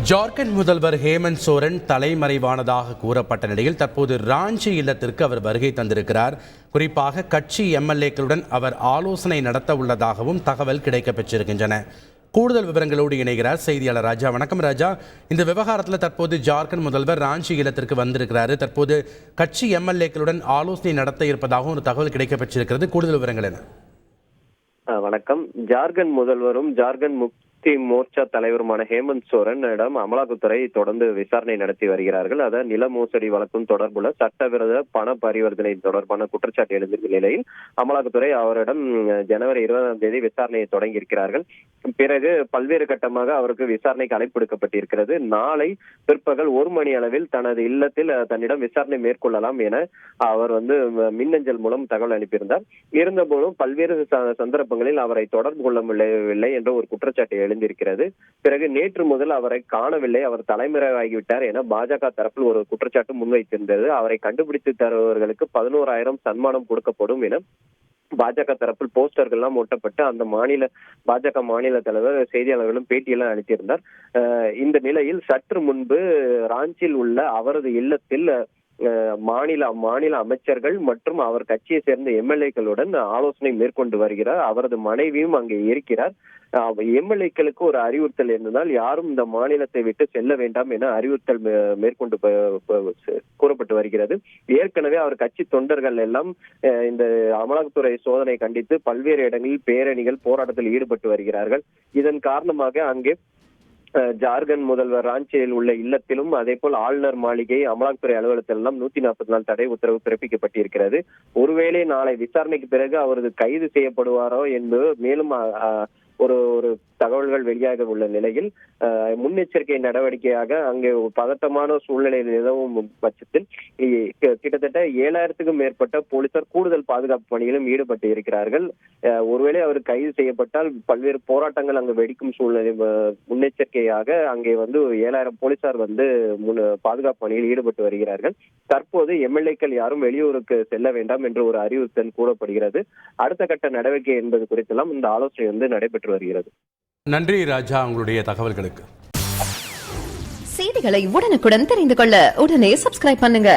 ஜார்க்கண்ட் முதல்வர் ஹேமந்த் சோரன் தலைமறைவானதாக கூறப்பட்ட நிலையில் தற்போது ராஞ்சி இல்லத்திற்கு அவர் வருகை தந்திருக்கிறார். குறிப்பாக கட்சி எம்எல்ஏக்களுடன் அவர் ஆலோசனை நடத்த உள்ளதாகவும் தகவல் கிடைக்கப்பெற்றிருக்கின்றன. கூடுதல் விவரங்களோடு இணைகிறார் செய்தியாளர் ராஜா. வணக்கம் ராஜா. இந்த விவகாரத்தில் தற்போது ஜார்க்கண்ட் முதல்வர் ராஞ்சி இல்லத்திற்கு வந்திருக்கிறாரு. தற்போது கட்சி எம்எல்ஏக்களுடன் ஆலோசனை நடத்த இருப்பதாகவும் ஒரு தகவல் கிடைக்கப்பெற்றிருக்கிறது. கூடுதல் விவரங்கள் என்ன? வணக்கம். ஜார்க்கண்ட் முதல்வரும் ஜார்க்கண்ட் முக்தி மோர்ச்சா தலைவருமான ஹேமந்த் சோரனிடம் அமலாக்கத்துறை தொடர்ந்து விசாரணை நடத்தி வருகிறார்கள். அதாவது நில மோசடி வழக்கும் தொடர்புள்ள சட்டவிரோத பண பரிவர்த்தனை தொடர்பான குற்றச்சாட்டு எழுந்திருக்கும் நிலையில் அமலாக்கத்துறை அவரிடம் ஜனவரி 20ஆம் தேதி விசாரணையை தொடங்கி இருக்கிறார்கள். பிறகு பல்வேறு கட்டமாக அவருக்கு விசாரணைக்கு அழைப்பு விடுக்கப்பட்டிருக்கிறது. நாளை பிற்பகல் 1 மணி அளவில் தனது இல்லத்தில் தன்னிடம் விசாரணை மேற்கொள்ளலாம் என அவர் மின்னஞ்சல் மூலம் தகவல் அனுப்பியிருந்தார். இருந்தபோதும் பல்வேறு சந்தர்ப்பங்களில் அவரை தொடர்பு கொள்ள முடியவில்லை என்ற ஒரு குற்றச்சாட்டு எழுந்திருக்கிறது. பிறகு நேற்று முதல் அவரை காணவில்லை, அவர் தலைமறைவாகிவிட்டார் என பாஜக தரப்பில் ஒரு குற்றச்சாட்டு முன்வைத்திருந்தது. அவரை கண்டுபிடித்து தருபவர்களுக்கு 11,000 சன்மானம் கொடுக்கப்படும் என பாஜக தரப்பில் போஸ்டர்கள் எல்லாம் ஒட்டப்பட்டு அந்த பாஜக மாநில தலைவர் செய்தியாளர்களும் பேட்டியெல்லாம் அளித்திருந்தார். இந்த நிலையில் சற்று முன்பு ராஞ்சியில் உள்ள அவரது இல்லத்தில் மாநில அமைச்சர்கள் மற்றும் அவர் கட்சியை சேர்ந்த எம்எல்ஏக்களுடன் ஆலோசனை மேற்கொண்டு வருகிறார். அவரது மனைவியும் அங்கே இருக்கிறார். எம்எல்ஏக்களுக்கு ஒரு அறிவுறுத்தல் இருந்ததால் யாரும் இந்த மாநிலத்தை விட்டு செல்ல வேண்டாம் என அறிவுறுத்தல் மேற்கொண்டு கூறப்பட்டு வருகிறது. ஏற்கனவே அவர் கட்சி தொண்டர்கள் எல்லாம் இந்த அமலாக்கத்துறை சோதனை கண்டித்து பல்வேறு இடங்களில் பேரணிகள் போராட்டத்தில் ஈடுபட்டு வருகிறார்கள். இதன் காரணமாக அங்கே ஜார்க்கண்ட் முதல்வர் ராஞ்சியில் உள்ள இல்லத்திலும் அதே போல் ஆளுநர் மாளிகை அமலாக்கத்துறை அலுவலகத்திலும் 140 நாள் தடை உத்தரவு பிறப்பிக்கப்பட்டிருக்கிறது. ஒருவேளை நாளை விசாரணைக்கு பிறகு அவரது கைது செய்யப்படுவாரோ என்பது மேலும் ஒரு தகவல்கள் வெளியாக உள்ள நிலையில் முன்னெச்சரிக்கை நடவடிக்கையாக அங்கே பதட்டமான சூழ்நிலை நிலவும் பட்சத்தில் கிட்டத்தட்ட 7,000க்கும் மேற்பட்ட போலீசார் கூடுதல் பாதுகாப்பு பணியிலும் ஈடுபட்டு இருக்கிறார்கள். ஒருவேளை அவர் கைது செய்யப்பட்டால் பல்வேறு போராட்டங்கள் அங்கு வெடிக்கும் சூழ்நிலை முன்னெச்சரிக்கையாக அங்கே 7,000 போலீசார் பாதுகாப்பு பணியில் ஈடுபட்டு வருகிறார்கள். தற்போது எம்எல்ஏக்கள் யாரும் வெளியூருக்கு செல்ல வேண்டாம் என்று ஒரு அறிவுறுத்தல் கூறப்படுகிறது. அடுத்த கட்ட நடவடிக்கை என்பது குறித்தெல்லாம் இந்த ஆலோசனை நடைபெற்று வருகிறது. நன்றி ராஜா, உங்களுடைய தகவல்களுக்கு. செய்திகளை உடனுக்குடன் தெரிந்து கொள்ள உடனே சப்ஸ்கிரைப் பண்ணுங்க.